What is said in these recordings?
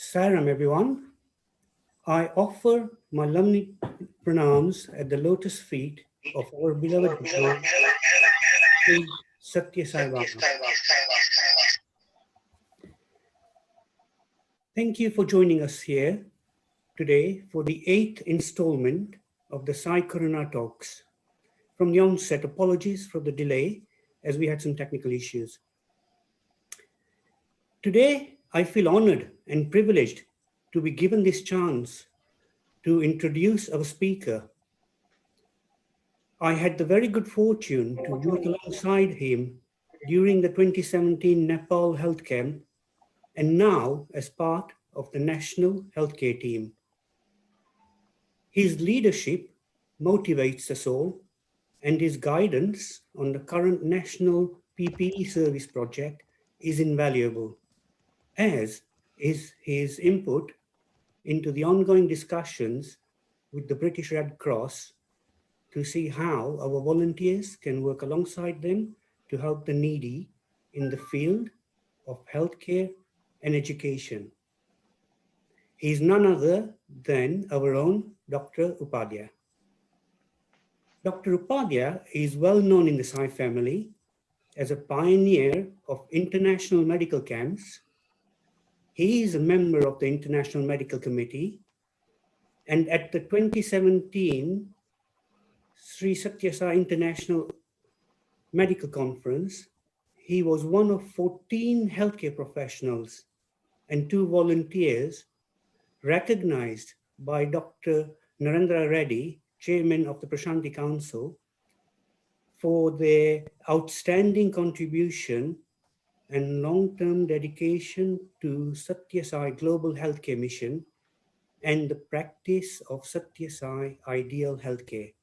Saram, everyone. I offer my lovely pranams at the lotus feet of our beloved Bhagwan, Sri Sathya Sai Baba. Thank you for joining us here today for the 8th installment of the Sai Karuna Talks. From the onset, apologies for the delay as we had some technical issues. Today, I feel honored and privileged to be given this chance to introduce our speaker. I had the very good fortune to work alongside him during the 2017 Nepal Health Camp and now as part of the National Healthcare Team. His leadership motivates us all, and his guidance on the current National PPE Service project is invaluable, as is his input into the ongoing discussions with the British Red Cross to see how our volunteers can work alongside them to help the needy in the field of healthcare and education. He is none other than our own Dr. Upadhyay. Dr. Upadhyay is well known in the Sai family as a pioneer of international medical camps. He is a member of the International Medical Committee, and at the 2017 Sri Sathya Sai International Medical Conference, he was one of 14 healthcare professionals and 2 volunteers recognized by Dr. Narendra Reddy, Chairman of the Prasanthi Council, for their outstanding contribution and long-term dedication to Sathya Sai Global Healthcare Mission and the practice of Sathya Sai Ideal Healthcare.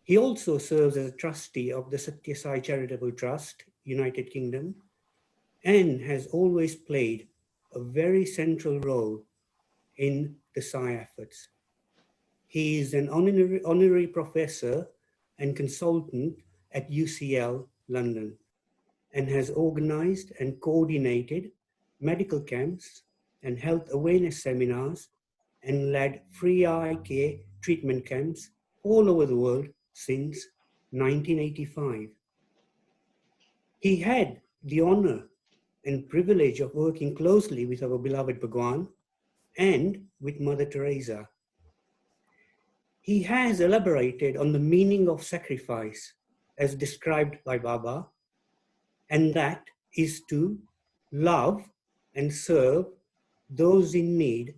He also serves as a trustee of the Sathya Sai Charitable Trust, United Kingdom, and has always played a very central role in the Sai efforts. He is an honorary professor and consultant at UCL, London, and has organized and coordinated medical camps and health awareness seminars and led free eye care treatment camps all over the world since 1985. He had the honor and privilege of working closely with our beloved Bhagwan and with Mother Teresa. He has elaborated on the meaning of sacrifice as described by Baba, and that is to love and serve those in need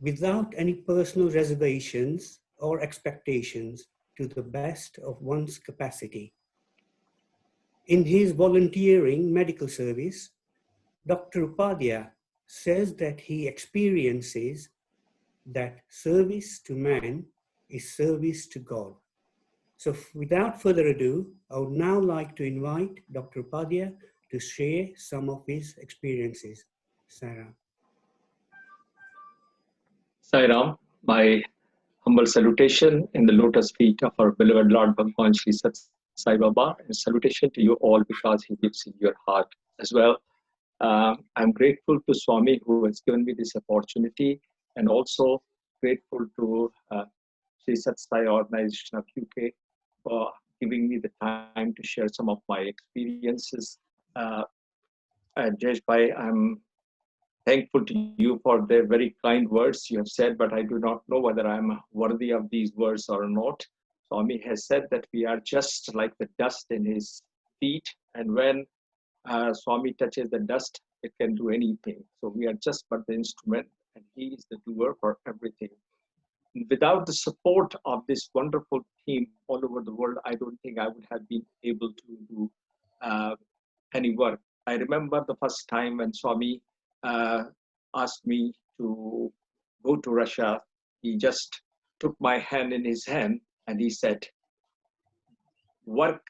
without any personal reservations or expectations to the best of one's capacity. In his volunteering medical service, Dr. Upadhyay says that he experiences that service to man is service to God. So without further ado, I would now like to invite Dr. Upadhyay to share some of his experiences. Sarah. Sai Ram, my humble salutation in the lotus feet of our beloved Lord Bhagwan Sri Sat Sai Baba, and salutation to you all because he lives in your heart as well. I'm grateful to Swami who has given me this opportunity, and also grateful to Sri Sat Sai organization of UK for giving me the time to share some of my experiences. Jayesh Bhai, I'm thankful to you for the very kind words you have said, but I do not know whether I'm worthy of these words or not. Swami has said that we are just like the dust in his feet, and when Swami touches the dust, it can do anything. So we are just but the instrument, and he is the doer for everything. Without the support of this wonderful team all over the world, I don't think I would have been able to do any work. I remember the first time when Swami asked me to go to Russia. He just took my hand in his hand and he said, work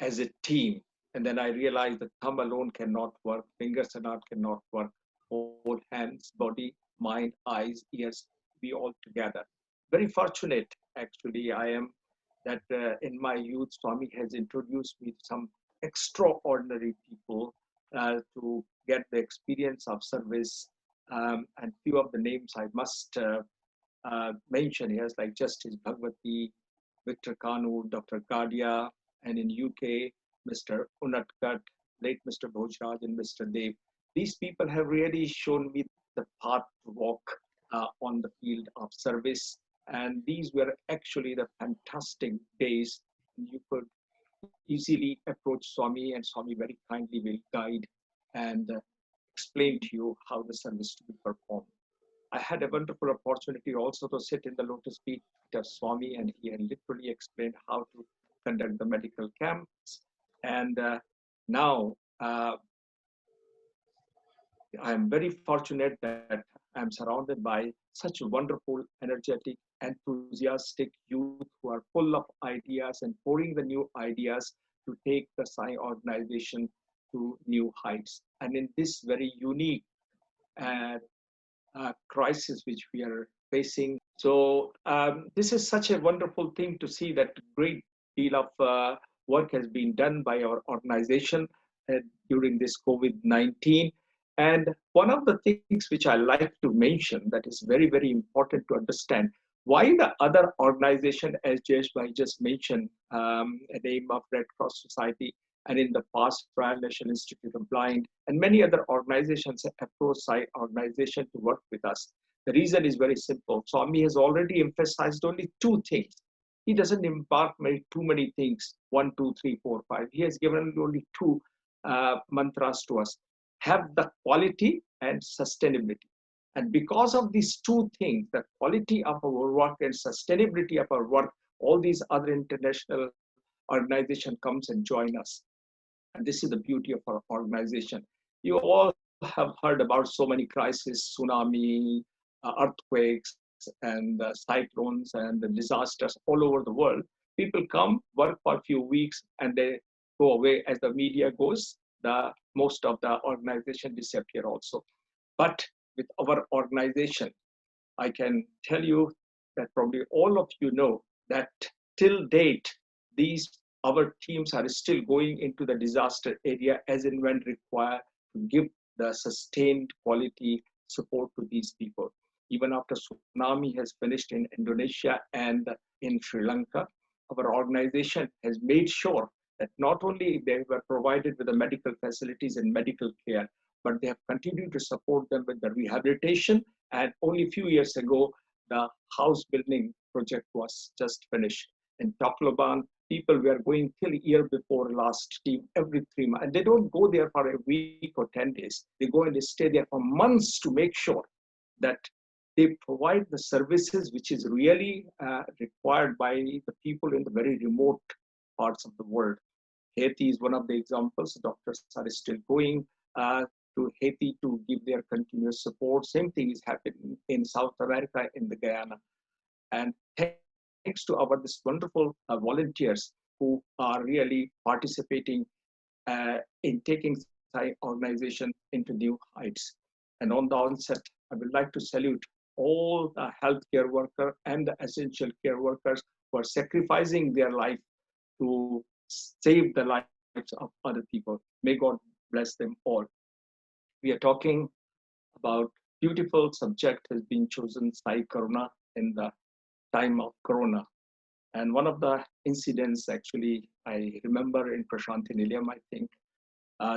as a team. And then I realized that thumb alone cannot work, fingers alone cannot work, whole hands, body, mind, eyes, ears, we all together. Very fortunate, actually, I am that in my youth, Swami has introduced me to some extraordinary people to get the experience of service. And few of the names I must mention here, like Justice Bhagwati, Victor Kanu, Dr. Gadia, and in UK, Mr. Unatkat, late Mr. Bhojraj, and Mr. Dev. These people have really shown me the path to walk on the field of service. And these were actually the fantastic days. You could easily approach Swami, and Swami very kindly will guide and explain to you how the service to be performed. I had a wonderful opportunity also to sit in the lotus feet of Swami, and he had literally explained how to conduct the medical camps. And now I am very fortunate that I am surrounded by such wonderful, energetic, enthusiastic youth who are full of ideas and pouring the new ideas to take the Sai organization to new heights. And in this very unique crisis which we are facing. So this is such a wonderful thing to see that great deal of work has been done by our organization during this COVID-19. And one of the things which I like to mention that is very, very important to understand, why the other organization, as Jayesh Bhai just mentioned, a name of Red Cross Society, and in the past, Royal National Institute of Blind, and many other organizations approach Sai organization to work with us. The reason is very simple. Swami has already emphasized only two things. He doesn't impart too many things, 1, 2, 3, 4, 5. He has given only two mantras to us. Have the quality and sustainability. And because of these two things, the quality of our work and sustainability of our work, all these other international organizations comes and join us. And this is the beauty of our organization. You all have heard about so many crises, tsunami, earthquakes, and cyclones, and the disasters all over the world. People come, work for a few weeks, and they go away. As the media goes, most of the organization disappear also. But with our organization, I can tell you that probably all of you know that till date, our teams are still going into the disaster area as and when required to give the sustained quality support to these people. Even after tsunami has finished in Indonesia and in Sri Lanka, our organization has made sure that not only they were provided with the medical facilities and medical care, but they have continued to support them with the rehabilitation. And only a few years ago, the house building project was just finished. In Tacloban, people were going till a year before last team every 3 months. And they don't go there for a week or 10 days. They go and they stay there for months to make sure that they provide the services which is really required by the people in the very remote parts of the world. Haiti is one of the examples. Doctors are still going to Haiti to give their continuous support. Same thing is happening in South America, in the Guyana. And thanks to this wonderful volunteers who are really participating in taking Sai organization into new heights. And on the onset, I would like to salute all the healthcare workers and the essential care workers who are sacrificing their life to save the lives of other people. May God bless them all. We are talking about beautiful subject has been chosen, Sai Karuna, in the time of Corona. And one of the incidents actually I remember in Prasanthi Nilayam, I think,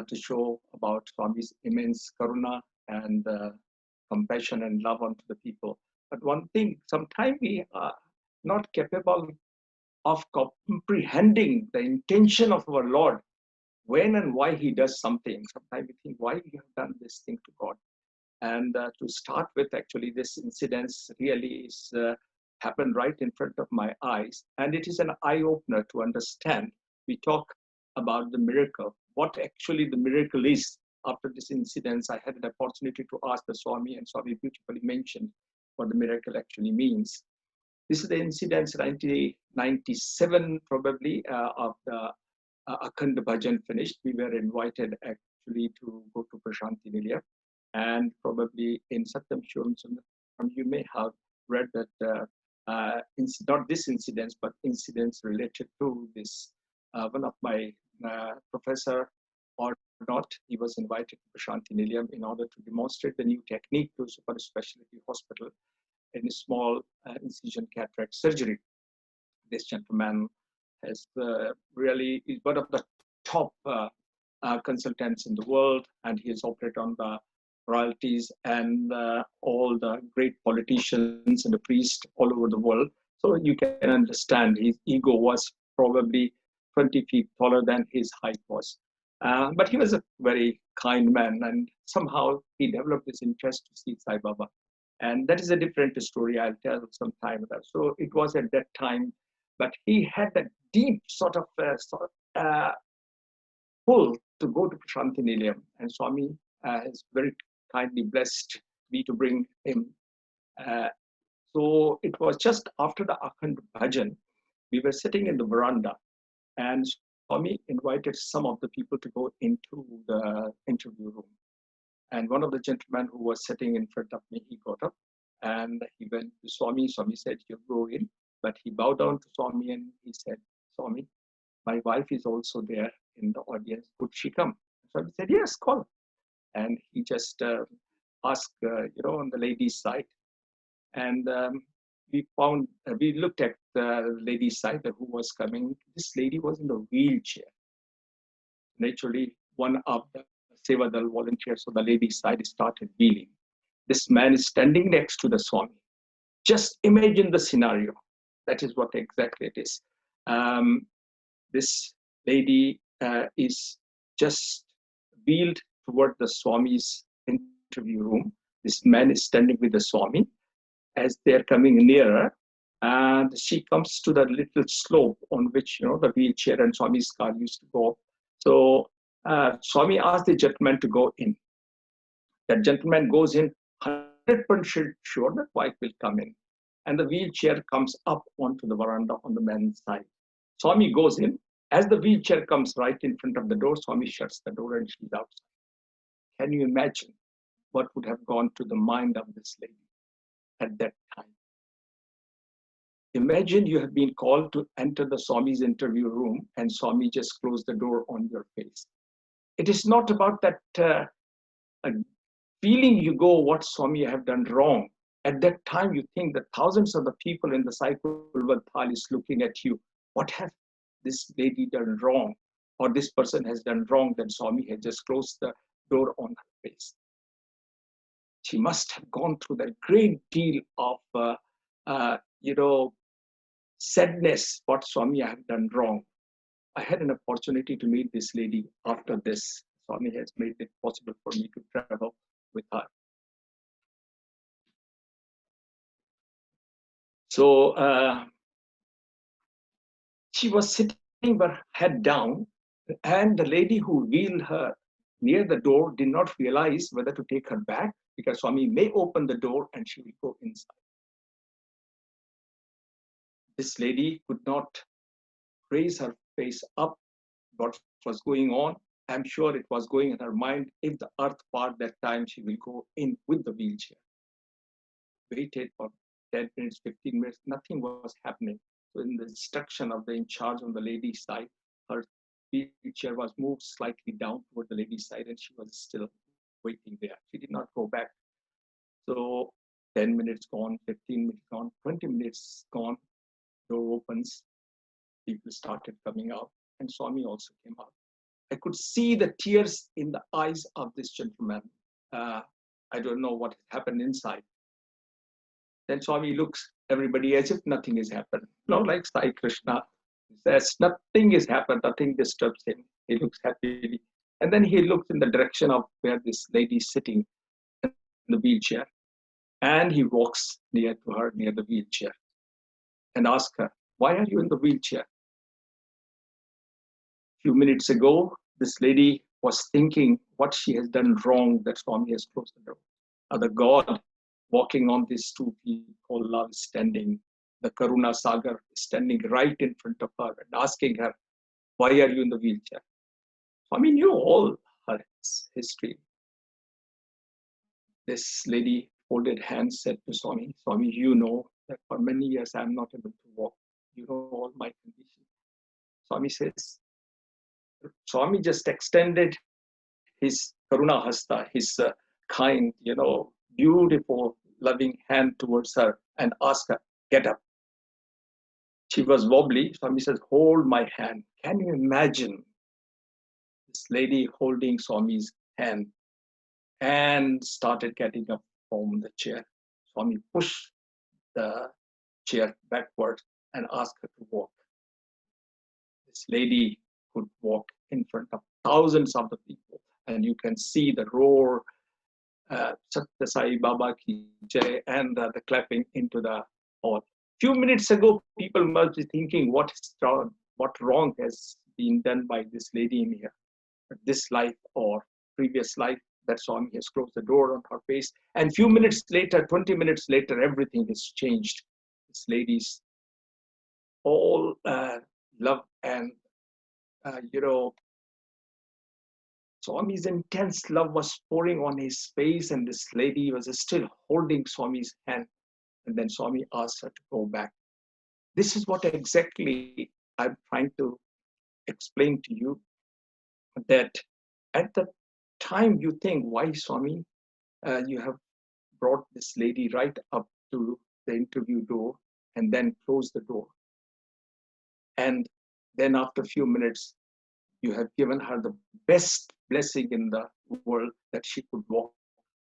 to show about Swami's immense Karuna and compassion and love unto the people. But one thing, sometimes we are not capable of comprehending the intention of our Lord, when and why he does something. Sometimes we think, why we have done this thing to God? And to start with, actually, this incident really is happened right in front of my eyes. And it is an eye-opener to understand. We talk about the miracle, what actually the miracle is. After this incident, I had an opportunity to ask the Swami, and Swami beautifully mentioned what the miracle actually means. This is the incident 1997, probably, of the Akhand Bhajan finished. We were invited actually to go to Prasanthi Nilayam. And probably in Satyam you may have read that, not this incident, but incidents related to this. One of my professor or not, he was invited to Prasanthi Nilayam in order to demonstrate the new technique to super specialty hospital in a small incision cataract surgery. This gentleman has really is one of the top consultants in the world, and he has operated on the royalties and all the great politicians and the priests all over the world. So you can understand his ego was probably 20 feet taller than his height was. But he was a very kind man, and somehow he developed this interest to see Sai Baba. And that is a different story I'll tell sometime. So it was at that time, but he had that deep sort of pull to go to Prasanthi Nilayam, and Swami has very kindly blessed me to bring him. So it was just after the Akhand Bhajan, we were sitting in the veranda, and Swami invited some of the people to go into the interview room. And one of the gentlemen who was sitting in front of me, he got up and he went to Swami. Swami said, "You go in." But he bowed down to Swami and he said, "Swami, my wife is also there in the audience. Could she come?" Swami said, "Yes, call her." And he just asked, on the lady's side. And we looked at the lady's side who was coming. This lady was in the wheelchair. Naturally, one of the Sevadal volunteers on the lady's side started wheeling. This man is standing next to the Swami. Just imagine the scenario. That is what exactly it is. This lady is just wheeled toward the Swami's interview room. This man is standing with the Swami. As they're coming nearer, and she comes to the little slope on which the wheelchair and Swami's car used to go. So Swami asked the gentleman to go in. That gentleman goes in, 100% sure that wife will come in. And the wheelchair comes up onto the veranda on the man's side. Swami goes in. As the wheelchair comes right in front of the door, Swami shuts the door and she's outside. Can you imagine what would have gone to the mind of this lady at that time? Imagine you have been called to enter the Swami's interview room and Swami just closed the door on your face. It is not about that feeling you go, what Swami have done wrong. At that time, you think that thousands of the people in the Sai Karuna Talks is looking at you. What have this lady done wrong? Or this person has done wrong that Swami has just closed the door on her face. She must have gone through that great deal of, sadness, what Swami have done wrong. I had an opportunity to meet this lady after this. Swami has made it possible for me to travel with her. So she was sitting with her head down, and the lady who wheeled her near the door did not realize whether to take her back because Swami may open the door and she will go inside. This lady could not raise her face up. What was going on? I'm sure it was going in her mind. If the earth part that time, she will go in with the wheelchair. Waited for 10 minutes, 15 minutes, nothing was happening. So in the instruction of the in charge on the lady's side, her wheelchair was moved slightly down toward the lady's side and she was still waiting there. She did not go back. So 10 minutes gone, 15 minutes gone, 20 minutes gone, door opens, people started coming out and Swami also came out. I could see the tears in the eyes of this gentleman. I don't know what happened inside. Then Swami looks everybody as if nothing has happened. Like Sai Krishna says, nothing has happened, nothing disturbs him. He looks happily. And then he looks in the direction of where this lady is sitting in the wheelchair. And he walks near to her, near the wheelchair, and asks her, "Why are you in the wheelchair?" A few minutes ago, this lady was thinking what she has done wrong that Swami has closed the door. The God walking on these two feet called love is standing. The Karuna Sagar is standing right in front of her and asking her, "Why are you in the wheelchair?" Swami knew all her history. This lady folded hands, said to Swami, "Swami, you know that for many years I am not able to walk. You know all my conditions." Swami says, Swami just extended his Karuna Hasta, his kind, beautiful, loving hand towards her and asked her, get up. She was wobbly. Swami says, hold my hand. Can you imagine this lady holding Swami's hand and started getting up from the chair? Swami pushed the chair backward and asked her to walk. This lady could walk in front of thousands of the people, and you can see the roar, Sathya Sai Baba ki jai, and the clapping into the hall. Few minutes ago, people must be thinking, what wrong has been done by this lady in here? This life or previous life, that Swami has closed the door on her face. And few minutes later, 20 minutes later, everything has changed. This lady's all love and, Swami's intense love was pouring on his face, and this lady was still holding Swami's hand. And then Swami asked her to go back. This is what exactly I'm trying to explain to you, that at the time you think, why Swami, you have brought this lady right up to the interview door and then closed the door. And then after a few minutes, you have given her the best blessing in the world, that she could walk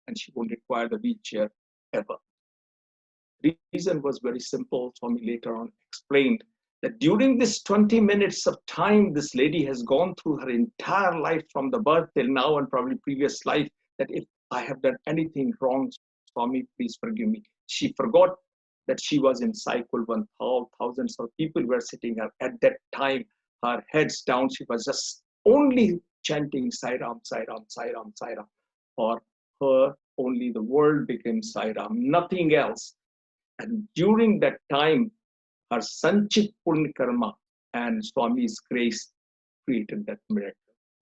and she won't require the wheelchair ever. The reason was very simple. Swami later on explained that during this 20 minutes of time, this lady has gone through her entire life from the birth till now and probably previous life, that if I have done anything wrong, Swami, please forgive me. She forgot that she was in cycle when thousands of people were sitting her. At that time, her heads down, she was just only chanting Sai Ram, Sai Ram, Sai Ram, Sai Ram. For her, only the world became Sai Ram, nothing else. And during that time, her Sanchit Punya Karma and Swami's grace created that miracle.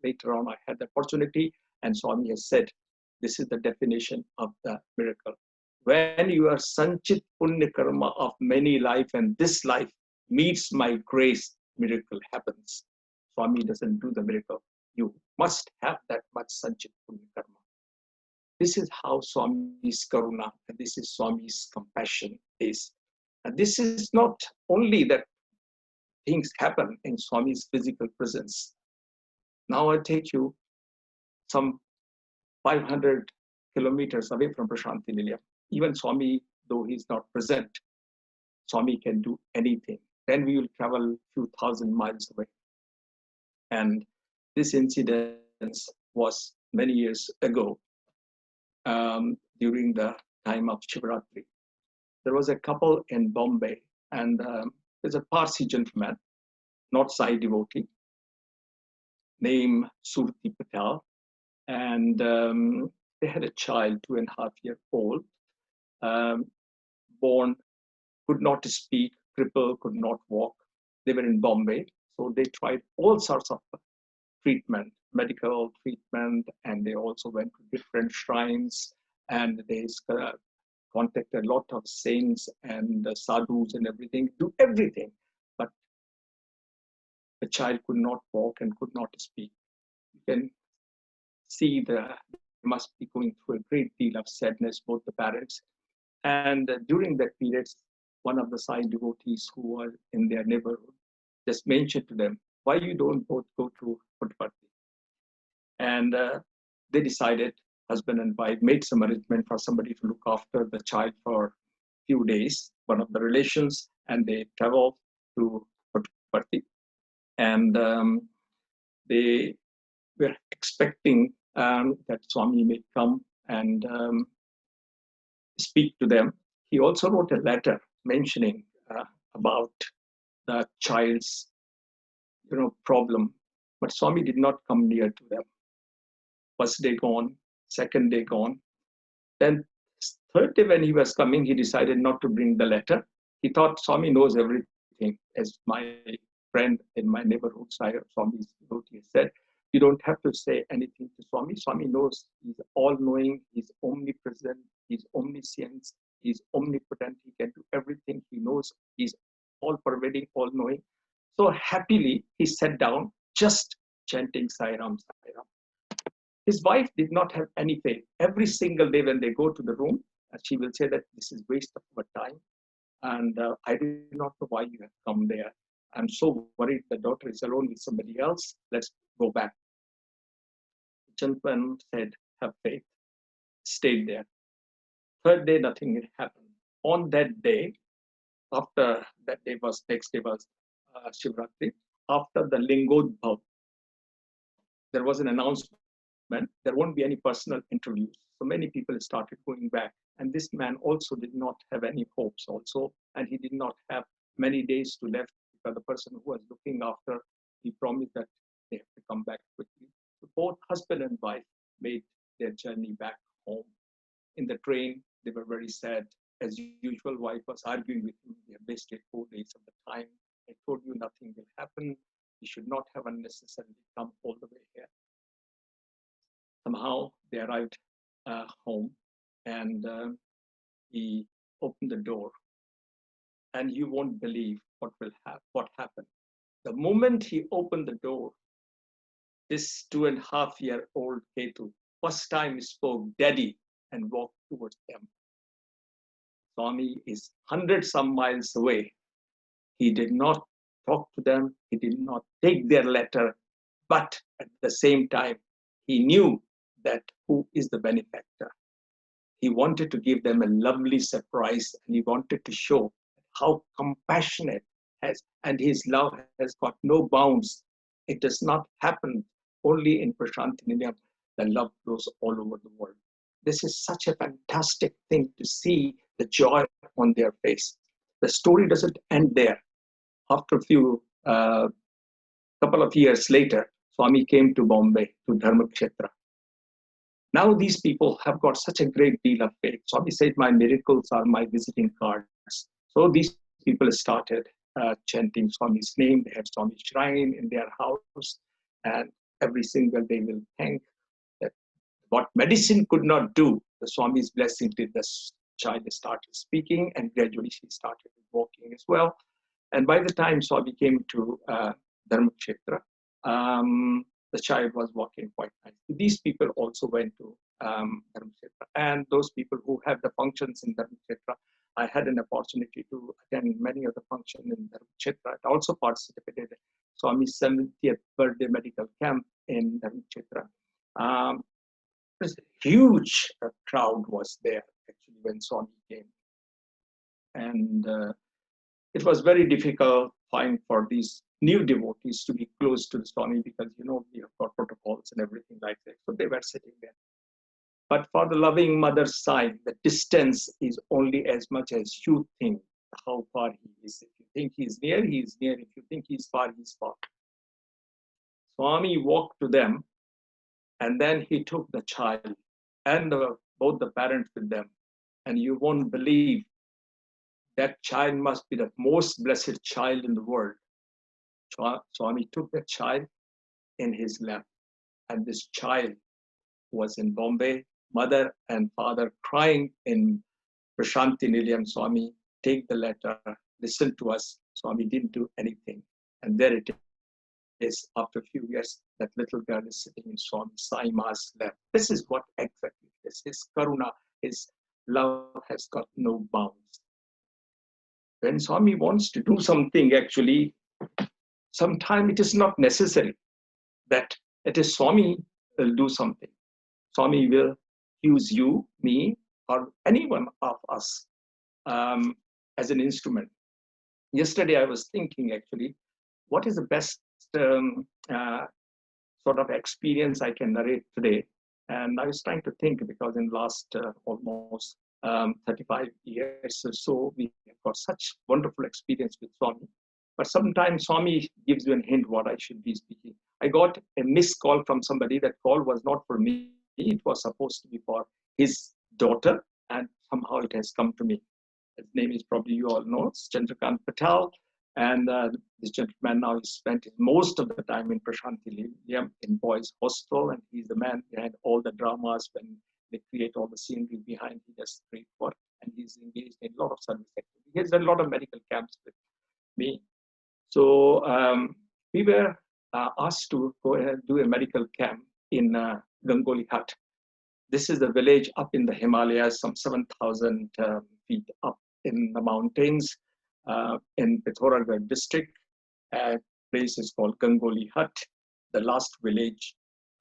Later on, I had the opportunity, and Swami has said, this is the definition of the miracle. When your Sanchit Punya Karma of many life and this life meets my grace, miracle happens. Swami doesn't do the miracle. You must have that much Sanchit Punya Karma. This is how Swami's Karuna and this is Swami's compassion is. And this is not only that things happen in Swami's physical presence. Now I take you some 500 kilometers away from Prasanthi Nilayam. Even Swami, though he's not present, Swami can do anything. Then we will travel a few thousand miles away. And this incident was many years ago, during the time of Shivaratri. There was a couple in Bombay, and there's a Parsi gentleman, not Sai devotee, named Surti Patel, and they had a child, 2.5-year-old, born, could not speak, crippled, could not walk. They were in Bombay, so they tried all sorts of treatment, medical treatment, and they also went to different shrines, and they contacted a lot of saints and sadhus and everything, do everything, but the child could not walk and could not speak. You can see they must be going through a great deal of sadness, both the parents. And during that period, one of the Sai devotees who were in their neighborhood just mentioned to them, why you don't both go to Upadhyay? And they decided, husband and wife made some arrangement for somebody to look after the child for a few days, one of the relations, and they traveled to Upadhyay. And they were expecting that Swami may come and speak to them. He also wrote a letter mentioning about the child's problem, but Swami did not come near to them. First day gone, second day gone. Then third day when he was coming, he decided not to bring the letter. He thought Swami knows everything. As my friend in my neighborhood, Swami's devotee, said, you don't have to say anything to Swami. Swami knows, he's all-knowing, he's omnipresent, he's omniscient, he's omnipotent, he can do everything, he knows, he's all-pervading, all-knowing. So happily, he sat down, just chanting Sai Ram, Sai Ram. His wife did not have any faith. Every single day when they go to the room, she will say that this is waste of our time. And I did not know why you have come there. I'm so worried the daughter is alone with somebody else. Let's go back. The gentleman said, have faith. Stayed there. Third day, nothing had happened. On that day, after that day was, next day was Shivratri, after the Lingodbhav, there was an announcement, there won't be any personal interviews. So many people started going back. And this man also did not have any hopes also. And he did not have many days to left because the person who was looking after, he promised that they have to come back quickly. So both husband and wife made their journey back home. In the train, they were very sad. As usual, wife was arguing with him. We have wasted 4 days of the time. I told you nothing will happen. You should not have unnecessarily come all the way here. Somehow they arrived home, and he opened the door, and you won't believe what happened. The moment he opened the door, this 2.5-year-old Ketu first time spoke "Daddy" and walked towards them. Swami is hundreds of miles away. He did not talk to them. He did not take their letter, but at the same time, he knew that who is the benefactor. He wanted to give them a lovely surprise, and he wanted to show how compassionate and his love has got no bounds. It does not happen only in Prasanthi Nilayam. The love flows all over the world. This is such a fantastic thing to see the joy on their face. The story doesn't end there. After a few couple of years later, Swami came to Bombay, to Dharmakshetra. Now these people have got such a great deal of faith. Swami said, my miracles are my visiting cards. So these people started chanting Swami's name. They have Swami's shrine in their house, and every single day will thank that what medicine could not do, the Swami's blessing did. The child started speaking, and gradually she started walking as well. And by the time Swami came to Dharmakshetra, the child was walking quite nicely. These people also went to Dharmakshetra. And those people who have the functions in Dharmakshetra, I had an opportunity to attend many of the functions in Dharmakshetra. I also participated in Swami's 70th birthday medical camp in Dharmakshetra. A huge crowd was there actually when Swami came. And it was very difficult for these new devotees to be close to the Swami because, you know, we have got protocols and everything like that. So they were sitting there. But for the loving mother's side, the distance is only as much as you think how far he is. If you think he is near, he is near. If you think he is far, he is far. Swami walked to them, and then he took the child and both the parents with them. And you won't believe that child must be the most blessed child in the world. Swami took the child in his lap, and this child was in Bombay, mother and father crying in Prasanthi Nilayam. Swami, take the letter, listen to us. Swami didn't do anything. And there it is, after a few years, that little girl is sitting in Swami Sai Ma's lap. This is what exactly it is. His karuna, his love has got no bounds. When Swami wants to do something, actually, sometimes it is not necessary that it is Swami will do something. Swami will use you, me, or anyone of us as an instrument. Yesterday, I was thinking, actually, what is the best sort of experience I can narrate today? And I was trying to think because in the last almost 35 years or so, we have got such wonderful experience with Swami. But sometimes Swami gives you a hint what I should be speaking. I got a missed call from somebody. That call was not for me. It was supposed to be for his daughter, and somehow it has come to me. His name is probably you all know, it's Chandrakant Patel. And this gentleman now is spent most of the time in Prasanthi Nilayam in boys' hostel, and he's the man behind all the dramas when they create all the scenery behind. He does great work, and he's engaged in a lot of service activity. He has done a lot of medical camps with me. So we were asked to go ahead and do a medical camp in Gangoli Hut. This is the village up in the Himalayas, some 7,000 feet up in the mountains in Pithoragarh district. A place is called Gangoli Hut, the last village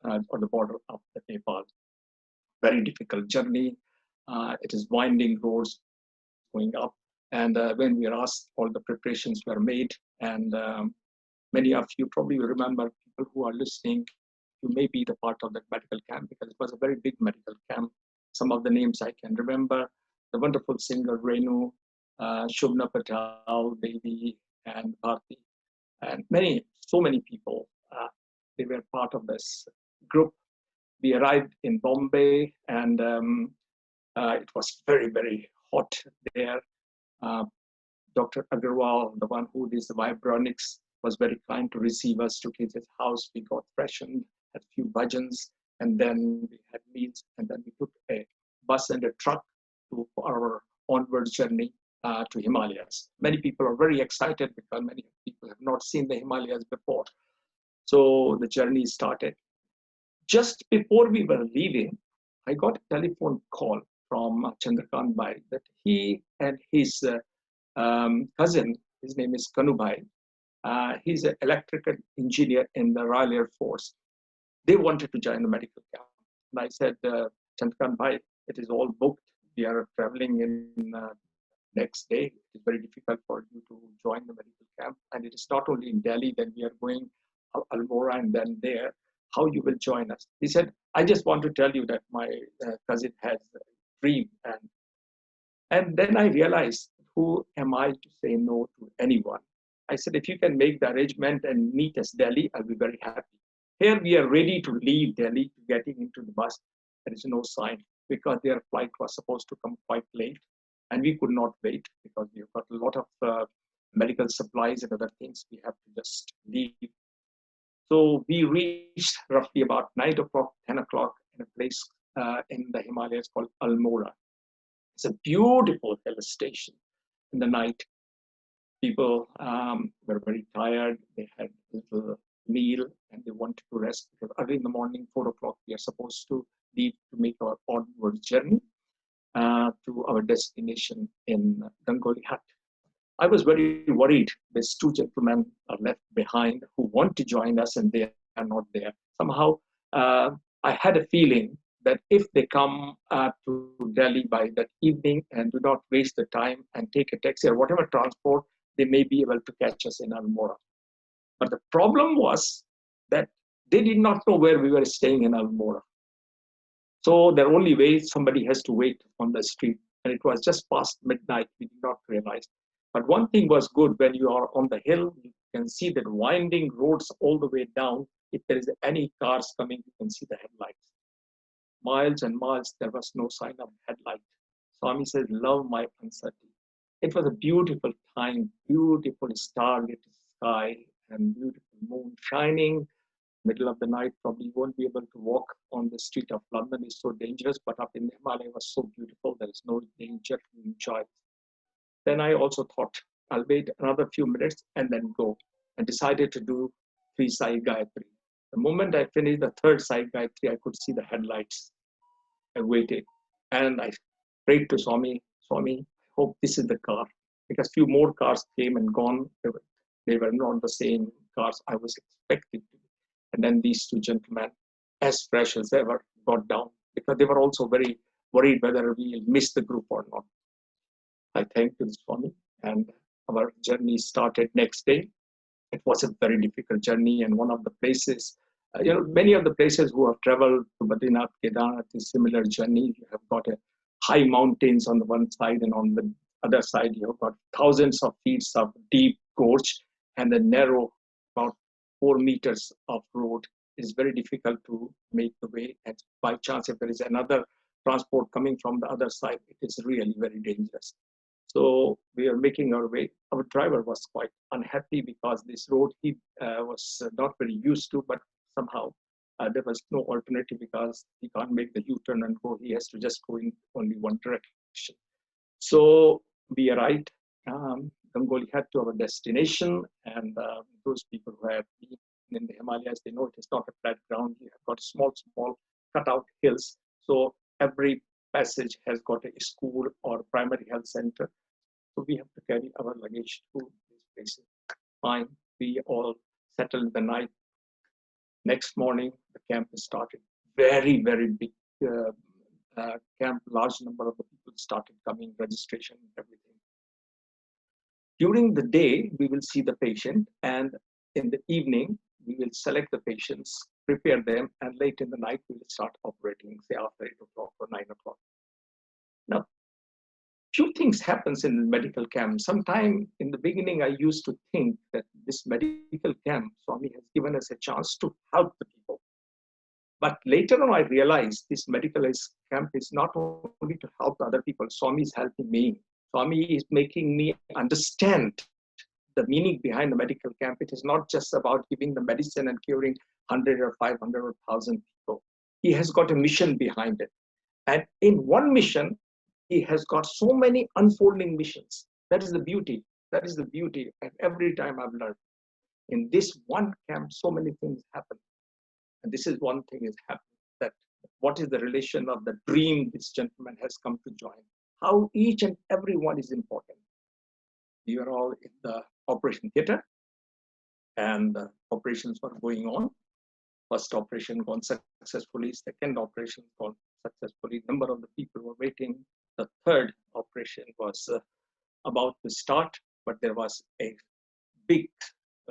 on the border of the Nepal. Very difficult journey. It is winding roads going up. And when we are asked, all the preparations were made. And many of you probably will remember, people who are listening, you may be the part of that medical camp because it was a very big medical camp. Some of the names I can remember, the wonderful singer Renu, Shubhna Patel, Devi, and Bharti, and so many people. They were part of this group. We arrived in Bombay, and it was very, very hot there. Dr. Agarwal, the one who did the vibronics, was very kind to receive us, took his house. We got freshened, had a few bhajans, and then we had meals, and then we took a bus and a truck to our onward journey to Himalayas. Many people are very excited because many people have not seen the Himalayas before. So the journey started. Just before we were leaving, I got a telephone call from Chandrakant Bhai that he and his cousin, his name is Kanubhai, he's an electrical engineer in the Royal Air Force. They wanted to join the medical camp. And I said, Chandrakant Bhai, it is all booked. We are traveling in next day. It is very difficult for you to join the medical camp. And it is not only in Delhi, then we are going Almora and then there. How you will join us? He said, I just want to tell you that my cousin has a dream. And then I realized, who am I to say no to anyone? I said, if you can make the arrangement and meet us Delhi, I'll be very happy. Here we are ready to leave Delhi, getting into the bus. There is no sign because their flight was supposed to come quite late. And we could not wait because we've got a lot of medical supplies and other things. We have to just leave. So we reached roughly about 9 o'clock, 10 o'clock in a place in the Himalayas called Almora. It's a beautiful hill station. In the night, people were very tired. They had a little meal and they wanted to rest because early in the morning, 4 o'clock, we are supposed to leave to make our onward journey to our destination in Gangoli Hut. I was very worried. These two gentlemen are left behind who want to join us and they are not there. Somehow, I had a feeling that if they come to Delhi by that evening and do not waste the time and take a taxi or whatever transport, they may be able to catch us in Almora. But the problem was that they did not know where we were staying in Almora. So their only way, somebody has to wait on the street. And it was just past midnight, we did not realize. But one thing was good, when you are on the hill, you can see that winding roads all the way down. If there is any cars coming, you can see the headlights. Miles and miles, there was no sign of headlight. Swami says, love my uncertainty. It was a beautiful time, beautiful starlit sky and beautiful moon shining. Middle of the night, probably won't be able to walk on the street of London. It's so dangerous, but up in the Himalaya was so beautiful. There is no danger to enjoy. Then I also thought, I'll wait another few minutes and then go, and decided to do 3 Sai Gayatri. The moment I finished the 3rd Sai Gayatri, I could see the headlights. I waited and I prayed to Swami, Swami, I hope this is the car. Because few more cars came and gone. They were not the same cars I was expecting to be. And then these two gentlemen, as fresh as ever, got down because they were also very worried whether we'll miss the group or not. I thanked you, Swami, and our journey started next day. It was a very difficult journey, and one of the places, many of the places who have traveled to Badrinath, Kedarnath is similar journey. You have got a high mountains on the one side, and on the other side, you have got thousands of feet of deep gorge and a narrow, about 4 meters of road. Is very difficult to make the way. And by chance, if there is another transport coming from the other side, it is really very dangerous. So we are making our way. Our driver was quite unhappy because this road he was not very used to, but somehow there was no alternative because he can't make the U-turn and go. He has to just go in only one direction. So we arrived Gangoli Hut to our destination, and those people who have been in the Himalayas, they know it is not a flat ground. You have got small cutout hills. So every passage has got a school or primary health center. So we have to carry our luggage to these places. Fine, we all settled the night. Next morning, the camp is started. Very, very big camp. Large number of the people started coming, registration, everything. During the day, we will see the patient, and in the evening, we will select the patients, prepare them, and late in the night, we will start operating, say after 8 o'clock or 9 o'clock. Now, few things happens in the medical camp. Sometime in the beginning, I used to think that this medical camp, Swami has given us a chance to help the people. But later on, I realized this medical camp is not only to help other people. Swami is helping me. Swami is making me understand the meaning behind the medical camp. It is not just about giving the medicine and curing 100 or 500 or 1,000 people. He has got a mission behind it. And in one mission, he has got so many unfolding missions. That is the beauty. That is the beauty. And every time I've learned, in this one camp, so many things happen. And this is one thing is happening, that what is the relation of the dream this gentleman has come to join? How each and every one is important. We are all in the operation theater, and the operations were going on. First operation gone successfully, second operation gone successfully. Number of the people were waiting. The third operation was about to start, but there was a big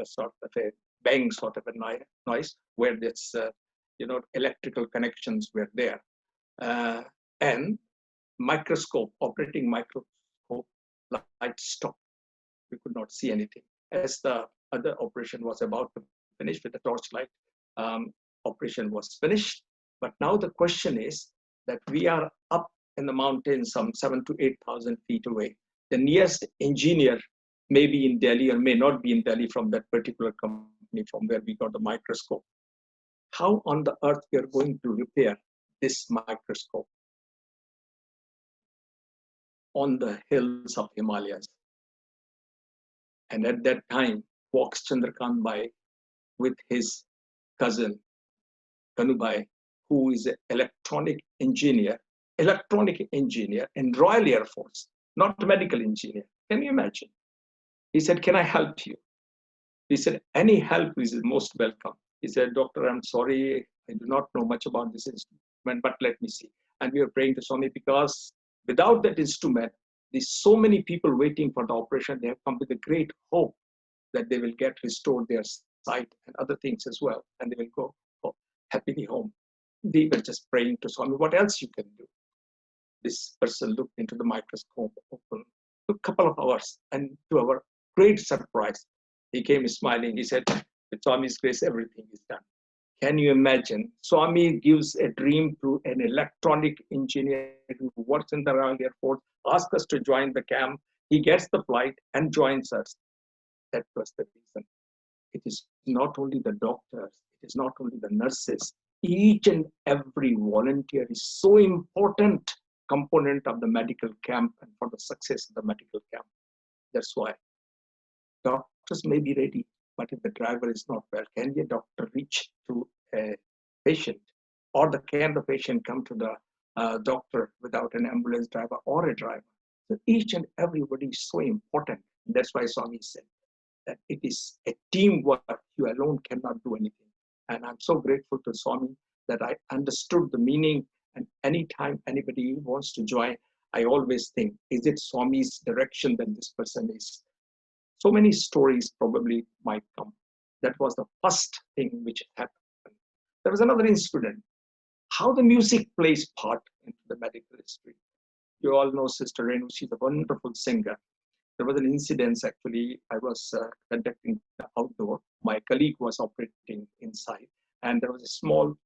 sort of a bang sort of a noise where this, electrical connections were there. And operating microscope light stopped. We could not see anything. As the other operation was about to finish with the torchlight, operation was finished. But now the question is that we are up in the mountains some 7,000 to 8,000 feet away. The nearest engineer may be in Delhi or may not be in Delhi from that particular company from where we got the microscope. How on the earth we are going to repair this microscope on the hills of Himalayas? And at that time, walks Chandrakant Bhai with his cousin Kanubhai, who is an electronic engineer in Royal Air Force, not a medical engineer. Can you imagine? He said, "Can I help you?" He said, "Any help is most welcome." He said, "Doctor, I'm sorry, I do not know much about this instrument, but let me see." And we were praying to Swami because without that instrument, there's so many people waiting for the operation. They have come with a great hope that they will get restored their sight and other things as well, and they will go happily home. We were just praying to Swami, what else you can do? This person looked into the microscope, open, took a couple of hours, and to our great surprise, he came smiling. He said, "With Swami's grace, everything is done." Can you imagine? Swami gives a dream to an electronic engineer who works in the Royal Air Force, asks us to join the camp. He gets the flight and joins us. That was the reason. It is not only the doctors, it is not only the nurses. Each and every volunteer is so important component of the medical camp and for the success of the medical camp. That's why doctors may be ready, but if the driver is not well, can a doctor reach to a patient? Or can the patient come to the doctor without an ambulance driver or a driver? So each and everybody is so important. That's why Swami said that it is a teamwork. You alone cannot do anything. And I'm so grateful to Swami that I understood the meaning. And anytime anybody wants to join, I always think, is it Swami's direction that this person is? So many stories probably might come. That was the first thing which happened. There was another incident, how the music plays part into the medical history. You all know Sister Renu, she's a wonderful singer. There was an incident, actually, I was conducting the outdoor. My colleague was operating inside, and there was a small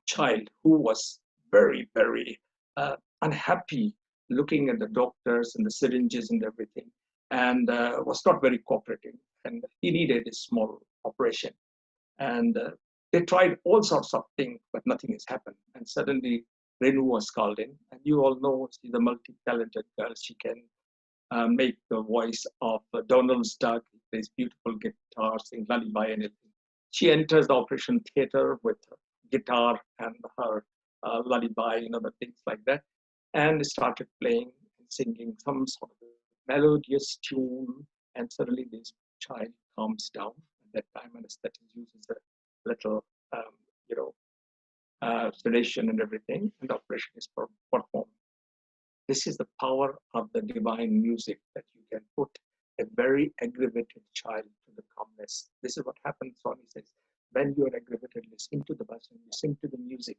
child who was very, very unhappy looking at the doctors and the syringes and everything, and was not very cooperative. And he needed a small operation. And they tried all sorts of things, but nothing has happened. And suddenly, Renu was called in. And you all know she's a multi-talented girl. She can make the voice of Donald's Duck, plays beautiful guitar, sing lullaby and everything. She enters the operation theater with her guitar and her lullaby, the things like that, and started playing and singing some sort of melodious tune, and suddenly this child calms down. At that time, anesthetic uses a little, um, you know, sedation and everything, and the operation is performed. This is the power of the divine music, that you can put a very aggravated child to the calmness. This is what happens, Swami says. When you are aggravated, listen to the bhajan, listen to the music.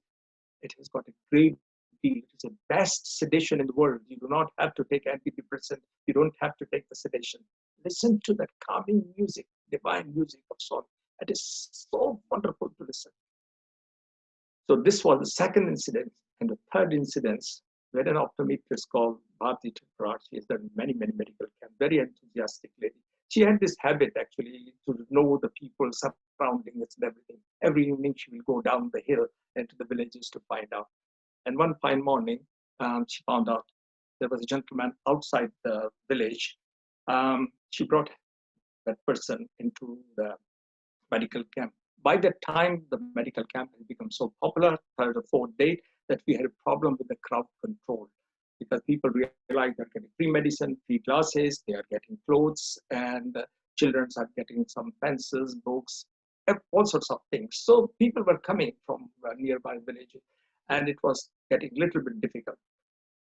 It has got a great deal. It is the best sedation in the world. You do not have to take antidepressant. You don't have to take the sedation. Listen to that calming music, divine music of Swami. It is so wonderful to listen. So this was the second incident. And the third incident, where an optometrist called Bharti Chopra, she has done many, many medical camps, very enthusiastic lady. She had this habit actually to know the people surrounding us and everything. Every evening she will go down the hill and to the villages to find out. And one fine morning, she found out there was a gentleman outside the village. She brought that person into the medical camp. By the time the medical camp had become so popular, third or fourth day, that we had a problem with the crowd control, because people realized they're getting free medicine, free classes, they are getting clothes, and children are getting some pencils, books, all sorts of things. So people were coming from nearby villages, and it was getting a little bit difficult.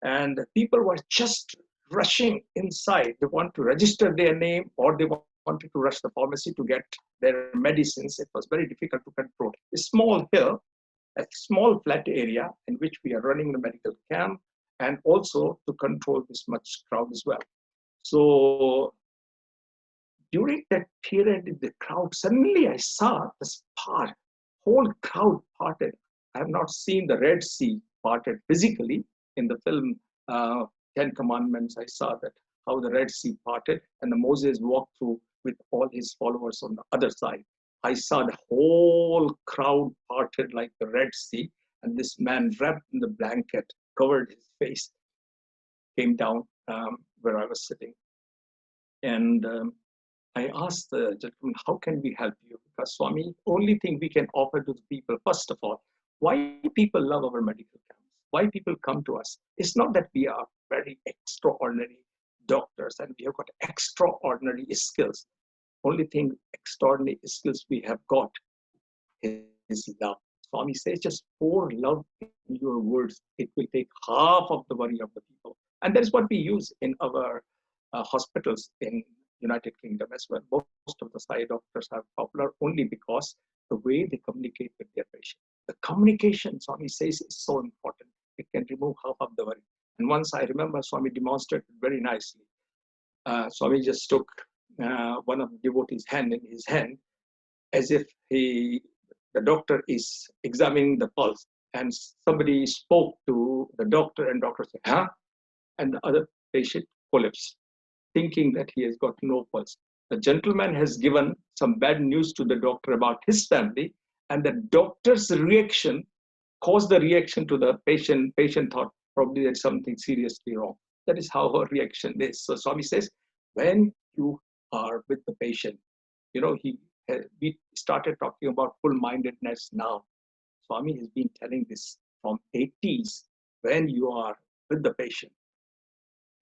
And people were just rushing inside. They want to register their name, or they wanted to rush the pharmacy to get their medicines. It was very difficult to control. A small hill, a small flat area in which we are running the medical camp, and also to control this much crowd as well. So during that period in the crowd, suddenly I saw this whole crowd parted. I have not seen the Red Sea parted physically. In the film Ten Commandments, I saw that how the Red Sea parted and the Moses walked through with all his followers on the other side. I saw the whole crowd parted like the Red Sea, and this man wrapped in the blanket, covered his face, came down where I was sitting. And I asked the gentleman, how can we help you? Because Swami, only thing we can offer to the people, first of all, why people love our medical camps, why people come to us. It's not that we are very extraordinary doctors and we have got extraordinary skills. Only thing extraordinary skills we have got is love. Swami says, just pour love in your words. It will take half of the worry of the people. And that is what we use in our hospitals in United Kingdom as well. Most of the Sai doctors are popular only because the way they communicate with their patient. The communication, Swami says, is so important. It can remove half of the worry. And once I remember Swami demonstrated very nicely. Swami just took one of the devotees' hand in his hand, as if the doctor is examining the pulse. And somebody spoke to the doctor, and doctor said, huh? And the other patient collapsed, thinking that he has got no pulse. The gentleman has given some bad news to the doctor about his family, and the doctor's reaction caused the reaction to the patient. Patient thought probably there's something seriously wrong. That is how her reaction is. So Swami says, when you are with the patient, we started talking about full-mindedness now. Swami has been telling this from 80s. When you are with the patient,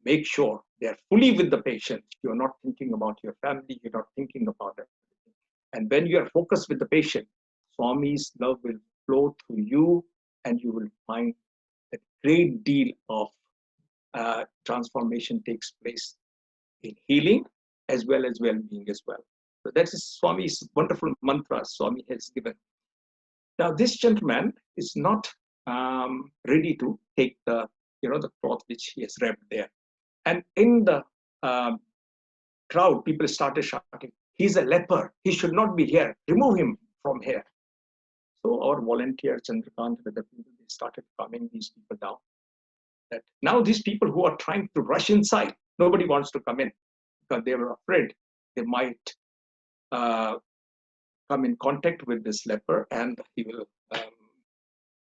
make sure they are fully with the patient. You're not thinking about your family. You're not thinking about everything. And when you are focused with the patient, Swami's love will flow through you, and you will find a great deal of transformation takes place in healing as well as well-being as well. So that is Swami's wonderful mantra Swami has given. Now this gentleman is not ready to take the cloth which he has wrapped there. And in the crowd, people started shouting, he's a leper. He should not be here. Remove him from here. So our volunteer, Chandrakant, with the people, they started calming these people down. That now these people who are trying to rush inside, nobody wants to come in because they were afraid they might come in contact with this leper and he will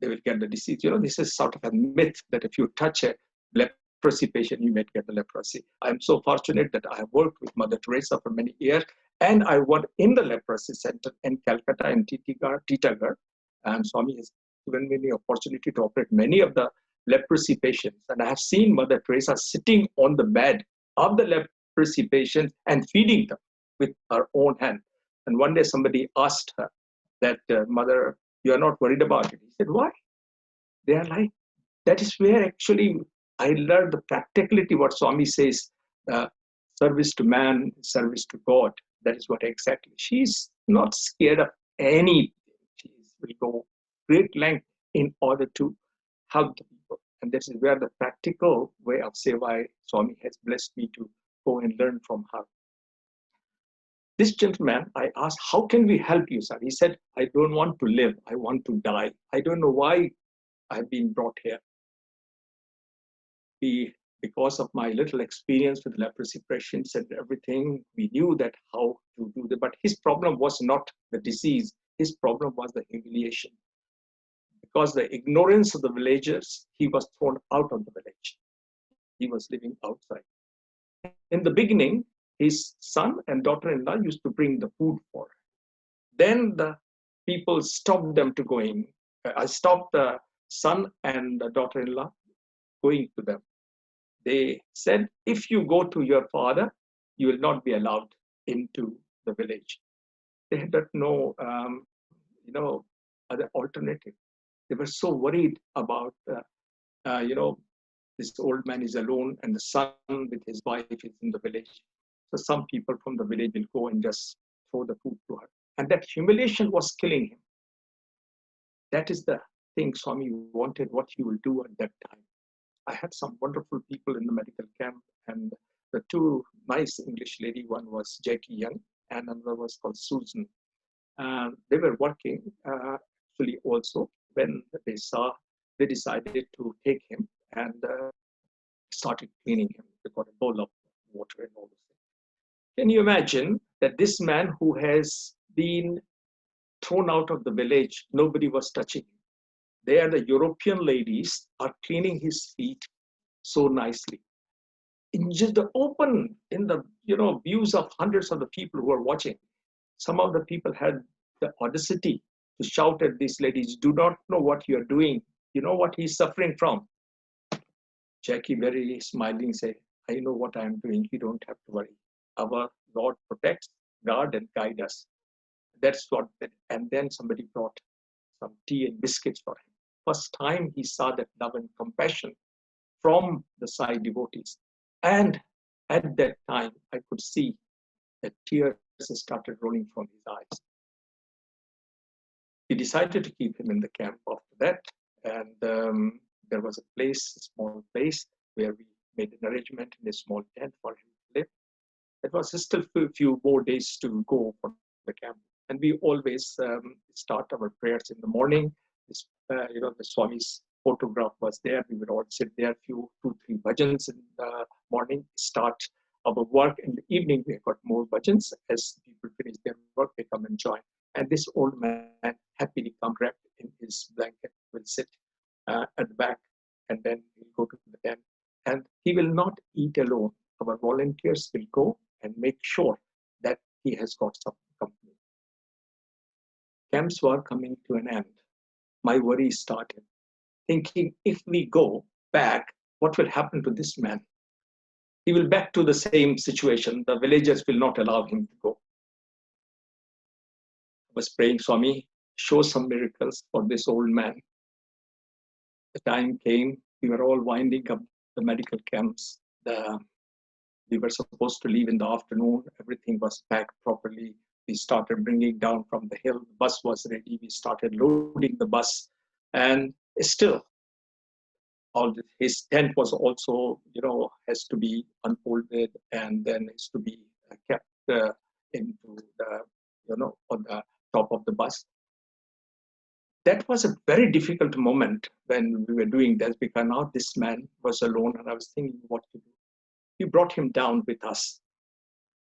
they will get the disease. This is sort of a myth that if you touch a leprosy patient, you might get the leprosy. I'm so fortunate that I have worked with Mother Teresa for many years, and I worked in the leprosy center in Calcutta and Titagarh, and Swami has given me the opportunity to operate many of the leprosy patients. And I have seen Mother Teresa sitting on the bed of the leprosy patients and feeding them with her own hand. And one day somebody asked her that, Mother, you are not worried about it. He said, why? They are like, that is where actually I learned the practicality, what Swami says, service to man, service to God. That is what exactly. She's not scared of anything. She will go great length in order to help the people. And this is where the practical way of Seva Swami has blessed me to go and learn from her. This gentleman, I asked, how can we help you, sir? He said, I don't want to live. I want to die. I don't know why I've been brought here. Because of my little experience with leprosy patients and everything, we knew that how to do that. But his problem was not the disease. His problem was the humiliation. Because the ignorance of the villagers, he was thrown out of the village. He was living outside. In the beginning, his son and daughter-in-law used to bring the food for him. Then the people stopped them to going. I stopped the son and the daughter-in-law going to them. They said, if you go to your father, you will not be allowed into the village. They had no, other alternative. They were so worried about, this old man is alone and the son with his wife is in the village. So some people from the village will go and just throw the food to her. And that humiliation was killing him. That is the thing Swami wanted, what he will do at that time. I had some wonderful people in the medical camp, and the two nice English lady, one was Jackie Young and another was called Susan. They were working actually also when they decided to take him and started cleaning him. They got a bowl of water and all this. Can you imagine that this man who has been thrown out of the village, nobody was touching him. There, the European ladies are cleaning his feet so nicely. In just the open, in the views of hundreds of the people who are watching, some of the people had the audacity to shout at these ladies, do not know what you are doing. You know what he's suffering from. Jackie, very smiling, said, I know what I am doing. You don't have to worry. Our Lord protects, guard, and guide us. That's what, and then somebody brought some tea and biscuits for him. First time he saw that love and compassion from the Sai devotees. And at that time, I could see that tears started rolling from his eyes. We decided to keep him in the camp after that. And there was a small place, where we made an arrangement in a small tent for him to live. It was still a few more days to go for the camp. And we always start our prayers in the morning. The Swami's photograph was there. We would all sit there, 2-3 bhajans in the morning, start our work. In the evening, we got more bhajans. As people finish their work, they come and join. And this old man, happily come wrapped in his blanket, will sit at the back, and then he'll go to the tent. And he will not eat alone. Our volunteers will go and make sure that he has got some company. Camps were coming to an end. My worry started, thinking if we go back, what will happen to this man? He will back to the same situation. The villagers will not allow him to go. I was praying, Swami, show some miracles for this old man. The time came, we were all winding up the medical camps. We were supposed to leave in the afternoon. Everything was packed properly. We started bringing down from the hill. The bus was ready. We started loading the bus. And still, his tent was also, has to be unfolded and then is to be kept into the, on the top of the bus. That was a very difficult moment when we were doing this, because now this man was alone and I was thinking what to do. We brought him down with us.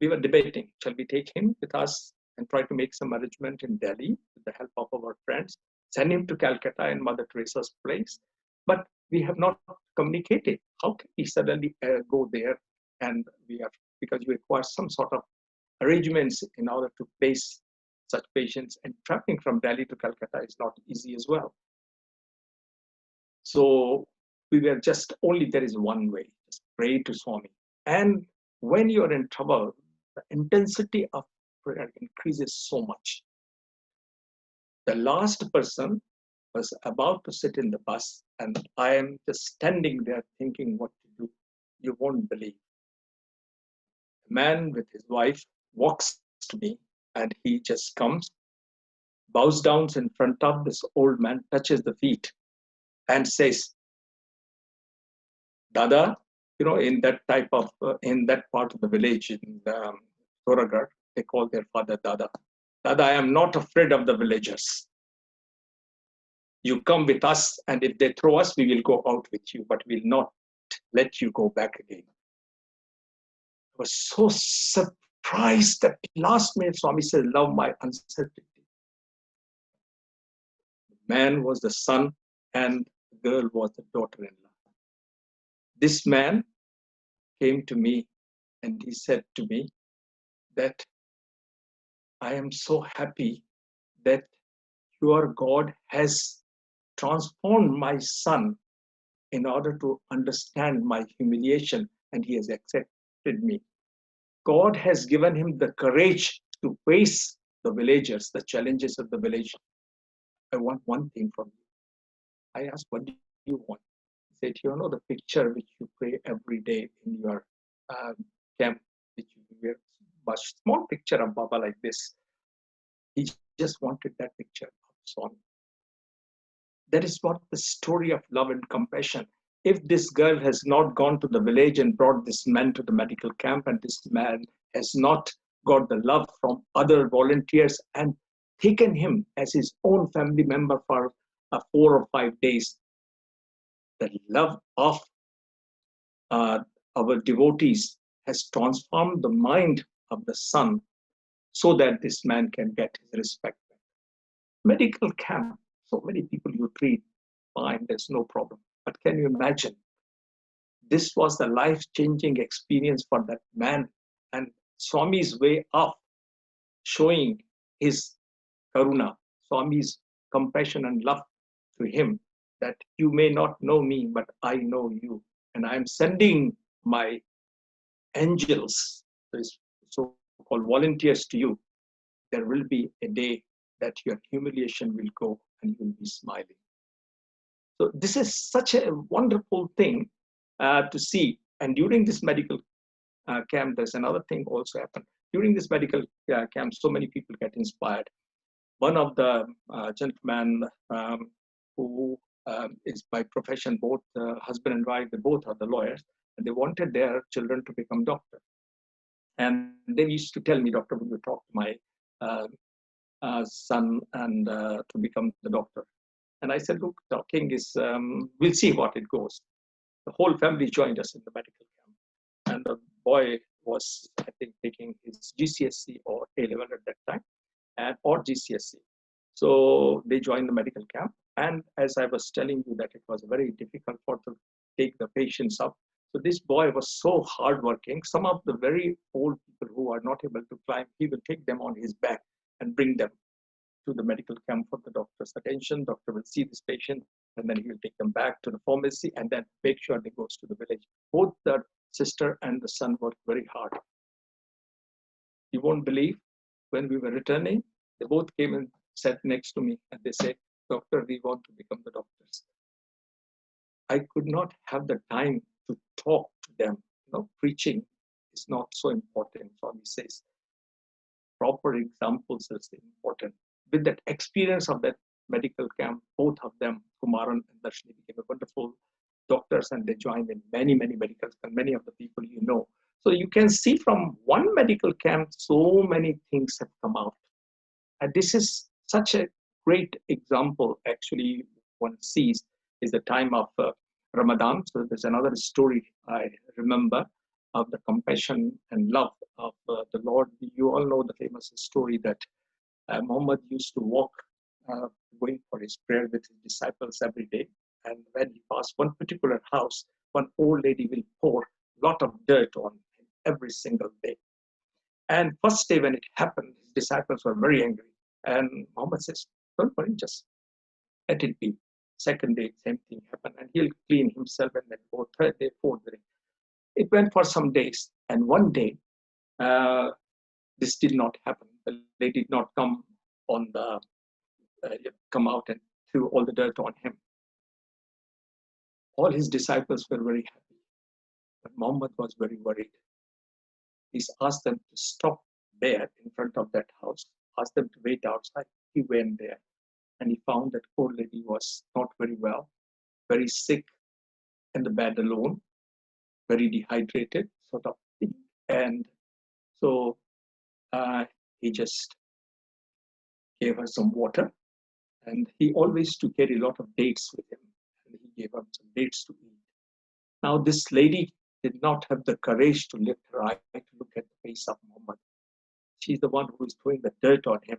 We were debating, shall we take him with us and try to make some arrangement in Delhi with the help of our friends, send him to Calcutta and Mother Teresa's place. But we have not communicated. How can we suddenly go there? And because we require some sort of arrangements in order to place such patients, and traveling from Delhi to Calcutta is not easy as well. So we were just only, there is one way, just pray to Swami. And when you're in trouble, the intensity of prayer increases so much. The last person was about to sit in the bus, and I am just standing there thinking what to do. You won't believe. A man with his wife walks to me, and he just comes, bows down in front of this old man, touches the feet, and says, Dada, in that type of, in that part of the village in Thoragarh, they call their father Dada. Dada, I am not afraid of the villagers. You come with us, and if they throw us, we will go out with you, but we'll not let you go back again. I was so surprised that last minute Swami said, love my uncertainty. The man was the son, and the girl was the daughter-in-law. This man came to me, and he said to me that I am so happy that your God has transformed my son in order to understand my humiliation, and he has accepted me. God has given him the courage to face the villagers, the challenges of the village. I want one thing from you. I asked, what do you want? He said, the picture which you pray every day in your camp, which you wear, a small picture of Baba like this. He just wanted that picture of Swami. That is what the story of love and compassion. If this girl has not gone to the village and brought this man to the medical camp, and this man has not got the love from other volunteers and taken him as his own family member for 4 or 5 days, the love of our devotees has transformed the mind of the son so that this man can get his respect back. Medical camp, so many people you treat, fine, there's no problem. But can you imagine? This was the life-changing experience for that man, and Swami's way of showing his karuna, Swami's compassion and love to him, that you may not know me, but I know you. And I'm sending my angels, so-called volunteers to you. There will be a day that your humiliation will go and you will be smiling. So this is such a wonderful thing to see. And during this medical camp, there's another thing also happened. During this medical camp, so many people get inspired. One of the gentlemen who is by profession, both husband and wife, they both are the lawyers, and they wanted their children to become doctors. And they used to tell me, Doctor, will you talk to my son and to become the doctor? And I said, look, talking is, we'll see what it goes. The whole family joined us in the medical camp. And the boy was, I think, taking his GCSE or A-level at that time, or GCSE. So they joined the medical camp. And as I was telling you that it was very difficult for to take the patients up. So this boy was so hardworking. Some of the very old people who are not able to climb, he will take them on his back and bring them to the medical camp for the doctor's attention. Doctor will see this patient, and then he will take them back to the pharmacy and then make sure they goes to the village. Both the sister and the son worked very hard. You won't believe, when we were returning, they both came and sat next to me, and they said, Doctor, we want to become the doctors. I could not have the time to talk to them. Preaching is not so important. Swami says, proper examples is important. With that experience of that medical camp, both of them, Kumaran and Darshini, became wonderful doctors, and they joined in many, many medicals, and many of the people you know. So you can see from one medical camp, so many things have come out. And this is such a great example, actually, one sees, is the time of Ramadan. So there's another story I remember of the compassion and love of the Lord. You all know the famous story that Muhammad used to walk, going for his prayer with his disciples every day. And when he passed one particular house, one old lady will pour a lot of dirt on him every single day. And first day when it happened, his disciples were very angry. And Muhammad says, don't worry, just let it be. Second day, same thing happened. And he'll clean himself and then go third day, fourth day. It went for some days. And one day, this did not happen. The lady did not come on the, come out and threw all the dirt on him. All his disciples were very happy. But Muhammad was very worried. He asked them to stop there in front of that house, asked them to wait outside. He went there and he found that poor lady was not very well, very sick in the bed alone, very dehydrated, sort of thing. And so he just gave her some water, and he always used to carry a lot of dates with him, and he gave her some dates to eat. Now this lady did not have the courage to lift her eye to look at the face of Muhammad. She's the one who is throwing the dirt on him.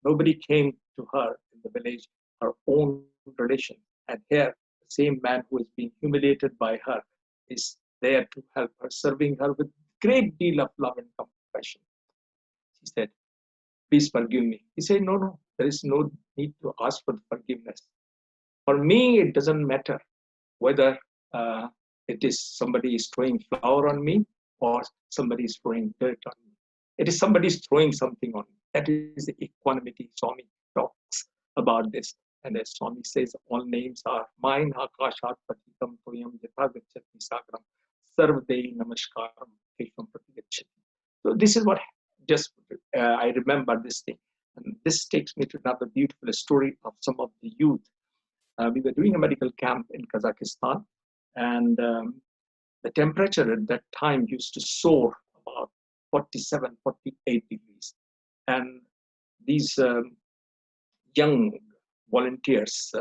Nobody came to her in the village, her own relation. And here, the same man who is being humiliated by her is there to help her, serving her with great deal of love and compassion. She said, please forgive me. He said, no, there is no need to ask for forgiveness. For me, it doesn't matter whether it is somebody is throwing flour on me or somebody is throwing dirt on me. It is somebody is throwing something on me. That is the equanimity. Swami talks about this. And as Swami says, all names are mine. Akashat patitam toyam yatha gacchati sakram sarvadei namaskaram keshvam pratigacchati. So this is what just I remember this thing. And this takes me to another beautiful story of some of the youth. We were doing a medical camp in Kazakhstan, and the temperature at that time used to soar about 47, 48 degrees. And these young volunteers,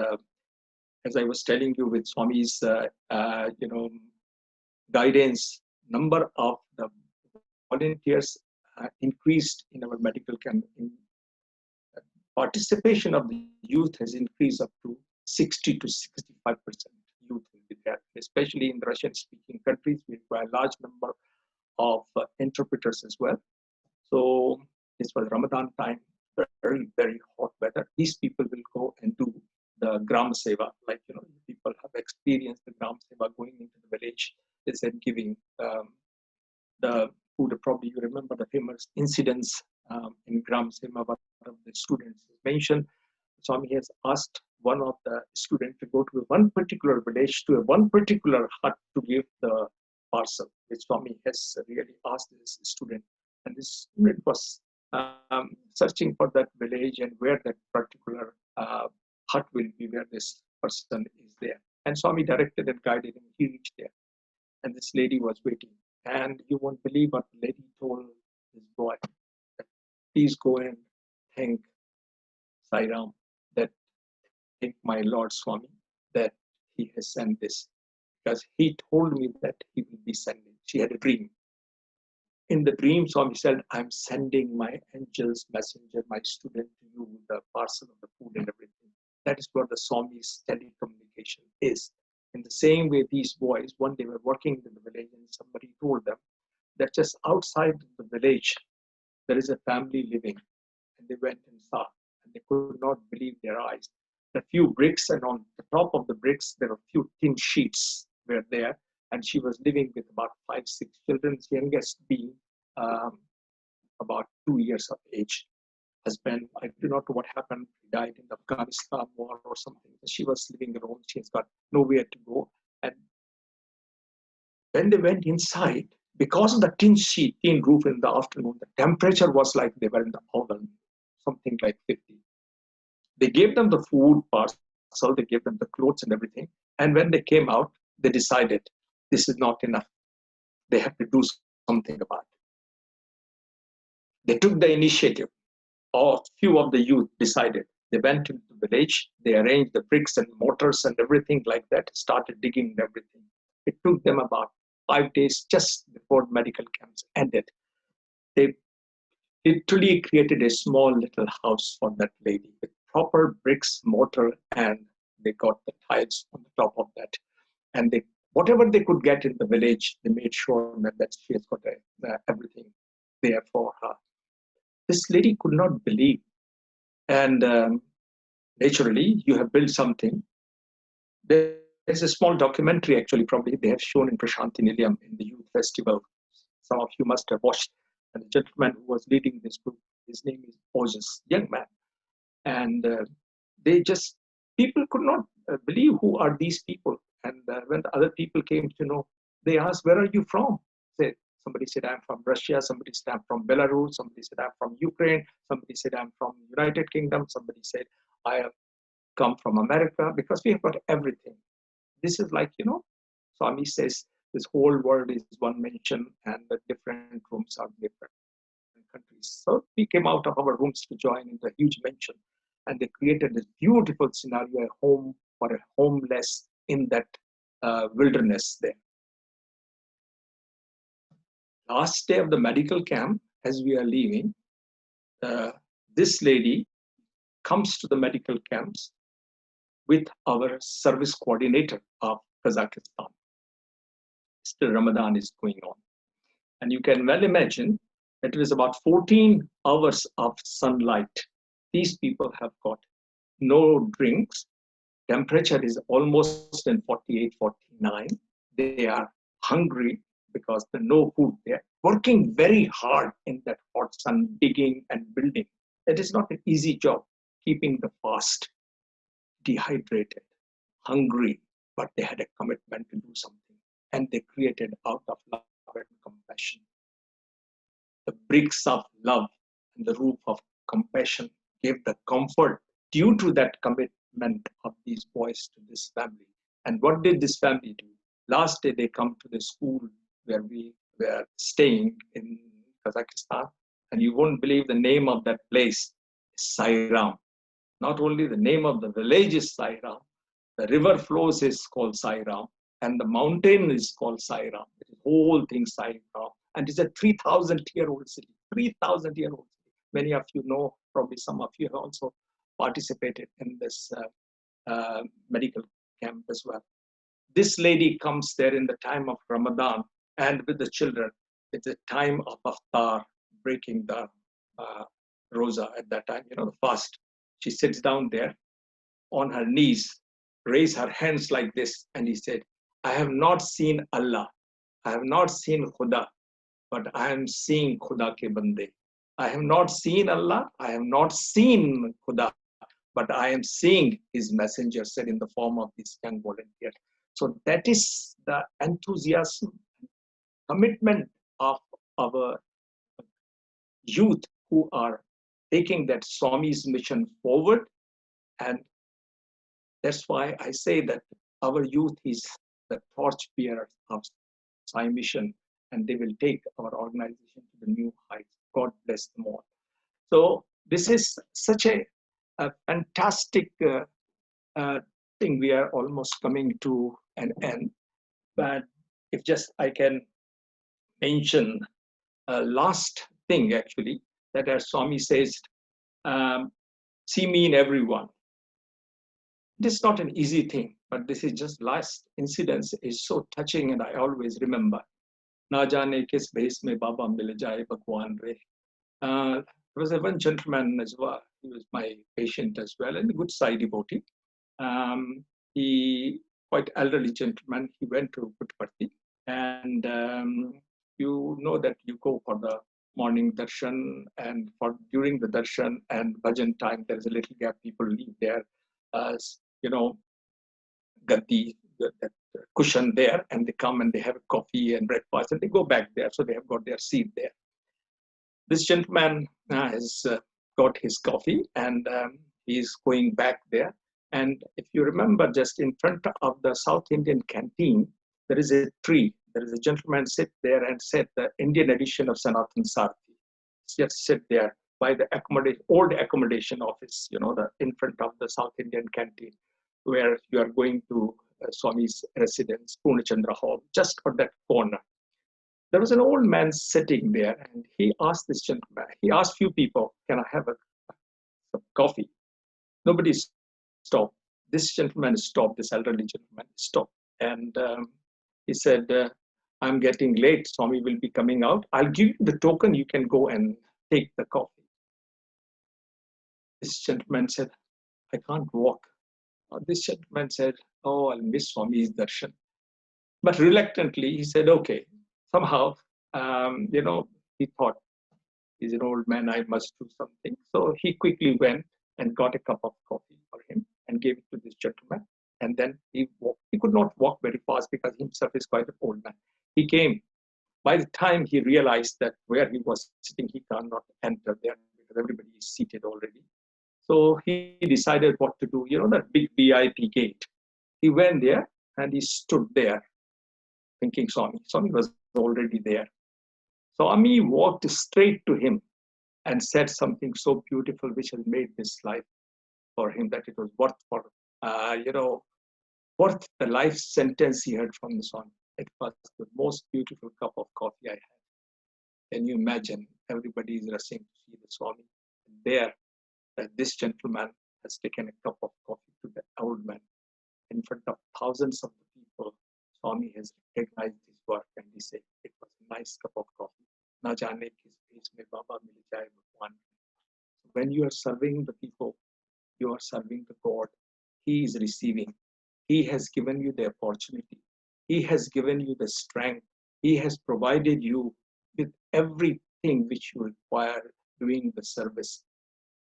as I was telling you with Swami's, guidance, number of the volunteers increased in our medical camp. Participation of the youth has increased up to 60 to 65% youth will be there, especially in the Russian-speaking countries. We require a large number of interpreters as well. So this was Ramadan time, very, very hot weather. These people will go and do the Gram Seva, like, people have experienced the Gram Seva going into the village. They said giving the food. Probably you remember the famous incidents in Gram Seva, one of the students mentioned. Swami has asked one of the students to go to one particular village, to one particular hut to give the parcel, which Swami has really asked this student. And this student was searching for that village and where that particular hut will be, where this person is there. And Swami directed and guided him. He reached there. And this lady was waiting. And you won't believe what the lady told this boy. That, please go and thank Sai Ram, that thank my Lord Swami, that he has sent this. Because he told me that he will be sending. She had a dream. In the dream, Swami said, I'm sending my angel's messenger, my student, to you with the parcel of the food and everything. That is what the Swami's telecommunication is. In the same way, these boys, one day were working in the village and somebody told them that just outside the village, there is a family living. And they went and saw, and they could not believe their eyes. A few bricks, and on the top of the bricks, there were a few tin sheets were there. And she was living with about 5, 6 children, the youngest being about 2 years of age. Husband, I do not know what happened. He died in the Afghanistan war or something. She was living alone. She has got nowhere to go. And when they went inside, because of the tin roof in the afternoon, the temperature was like they were in the oven, something like 50. They gave them the food parcel, they gave them the clothes and everything. And when they came out, they decided this is not enough. They have to do something about it. They took the initiative. A few of the youth decided. They went to the village, they arranged the bricks and mortars and everything like that, started digging everything. It took them about 5 days just before medical camps ended. They literally created a small little house for that lady with proper bricks, mortar, and they got the tiles on the top of that. And they, whatever they could get in the village, they made sure that she has got everything there for her. This lady could not believe. And naturally, you have built something. there's a small documentary, actually, probably they have shown in Prasanthi Nilayam in the youth festival. Some of you must have watched. And the gentleman who was leading this group, his name is Moses, young man. And people could not believe who are these people. And when the other people came to know, they asked, where are you from? Somebody said, I'm from Russia. Somebody said, I'm from Belarus. Somebody said, I'm from Ukraine. Somebody said, I'm from United Kingdom. Somebody said, I have come from America, because we have got everything. This is like, Swami says, this whole world is one mansion and the different rooms are different countries. So we came out of our rooms to join in the huge mansion, and they created this beautiful scenario, a home for a homeless in that wilderness there. Last day of the medical camp, as we are leaving, this lady comes to the medical camps with our service coordinator of Kazakhstan. Still Ramadan is going on. And you can well imagine that it was about 14 hours of sunlight. These people have got no drinks. Temperature is almost in 48, 49. They are hungry because there's no food. They're working very hard in that hot sun, digging and building. It is not an easy job, keeping the fast, dehydrated, hungry, but they had a commitment to do something. And they created out of love and compassion. The bricks of love and the roof of compassion gave the comfort due to that commitment of these boys to this family. And what did this family do? Last day they come to the school where we were staying in Kazakhstan, and you won't believe the name of that place is Sairam. Not only the name of the village is Sairam, the river flows is called Sairam, and the mountain is called Sairam. The whole thing Sairam. And it's a 3,000-year-old city. 3,000-year-old city. Many of you know, probably some of you have also participated in this medical camp as well. This lady comes there in the time of Ramadan and with the children. It's a time of iftar, breaking the roza at that time, the fast. She sits down there on her knees, raise her hands like this, and he said, I have not seen Allah. I have not seen Khuda, but I am seeing Khuda ke bande. I have not seen Allah. I have not seen Khuda, but I am seeing his messenger, said in the form of these young volunteers. So that is the enthusiasm, commitment of our youth who are taking that Swami's mission forward. And that's why I say that our youth is the torchbearer of Sai mission, and they will take our organization to the new heights. God bless them all. So this is such a fantastic thing. We are almost coming to an end. But if just I can mention a last thing, actually, that as Swami says, see me in everyone. This is not an easy thing, but this is just last incident is so touching, and I always remember. Na jaane kis bhais mein Baba mil jaye Bhagwan re. There was a one gentleman as well. He was my patient as well, and a good Sai devotee. He quite elderly gentleman. He went to Upadhyay, and you know that you go for the morning darshan, and for during the darshan and bhajan time, there is a little gap. People leave their, gatti, that cushion there, and they come and they have coffee and breakfast, and they go back there. So they have got their seat there. This gentleman has got his coffee, and he's going back there. And if you remember, just in front of the South Indian canteen, there is a tree. There is a gentleman sit there and said the Indian edition of Sanatan Sarthi. Just sit there by the old accommodation office, in front of the South Indian canteen, where you are going to Swami's residence, Purnachandra Hall, just on that corner. There was an old man sitting there, and he asked this gentleman, he asked few people, can I have a coffee? Nobody stopped. This gentleman stopped, this elderly gentleman stopped. And he said, I'm getting late, Swami will be coming out. I'll give you the token, you can go and take the coffee. This gentleman said, I can't walk. This gentleman said, "Oh, I'll miss Swami's darshan." But reluctantly, he said, "Okay." Somehow, he thought, he's an old man, I must do something. So he quickly went and got a cup of coffee for him and gave it to this gentleman. And then he walked. He could not walk very fast because himself is quite an old man. He came. By the time he realized that where he was sitting, he cannot enter there because everybody is seated already. So he decided what to do. That big VIP gate. He went there and he stood there thinking Swami. Swami was already there. Swami walked straight to him and said something so beautiful, which has made this life for him that it was worth the life sentence he heard from the Swami. It was the most beautiful cup of coffee I had. Can you imagine? Everybody is rushing to see the Swami. And there, this gentleman has taken a cup of coffee to the old man. In front of thousands of the people, Swami has recognized his work and he said, it was a nice cup of coffee. Na jaane kis beech mein Baba mil jaye Bhagwan. When you are serving the people, you are serving the God. He is receiving. He has given you the opportunity. He has given you the strength. He has provided you with everything which you require doing the service.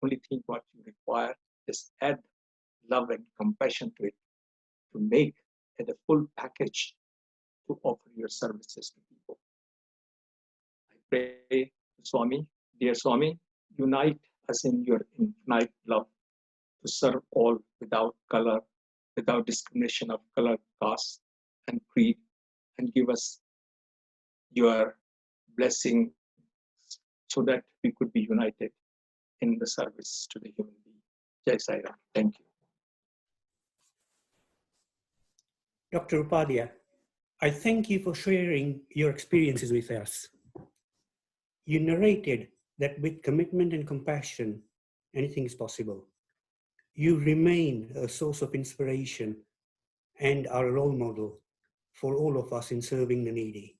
Only thing what you require is add love and compassion to it, to make it a full package to offer your services to people. I pray, Swami, dear Swami, unite us in your infinite love to serve all without color, without discrimination of color, caste, and creed, and give us your blessing so that we could be united in the service to the human being. Jai Sai Ram. Thank you. Dr. Upadhyay, I thank you for sharing your experiences with us. You narrated that with commitment and compassion, anything is possible. You remain a source of inspiration and are a role model for all of us in serving the needy.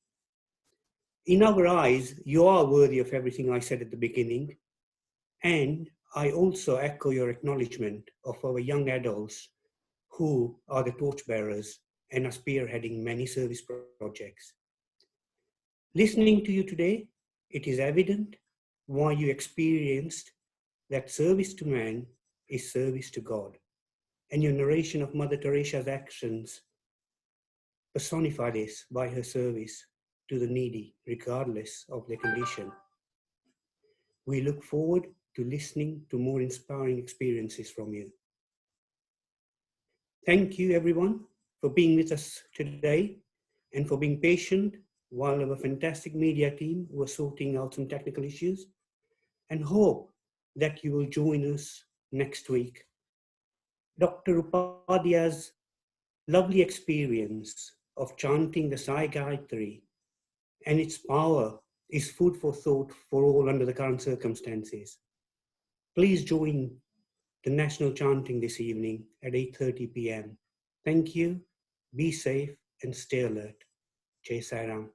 In our eyes, you are worthy of everything I said at the beginning, and I also echo your acknowledgement of our young adults who are the torchbearers and are spearheading many service projects. Listening to you today, it is evident why you experienced that service to man is service to God, and your narration of Mother Teresa's actions personify this by her service to the needy, regardless of their condition. We look forward to listening to more inspiring experiences from you. Thank you, everyone, for being with us today and for being patient while our fantastic media team was sorting out some technical issues, and hope that you will join us next week. Dr. Upadhyay's lovely experience of chanting the Sai Gayatri and its power is food for thought for all under the current circumstances. Please join the national chanting this evening at 8:30 p.m. Thank you, be safe and stay alert. Jai Sai Ram.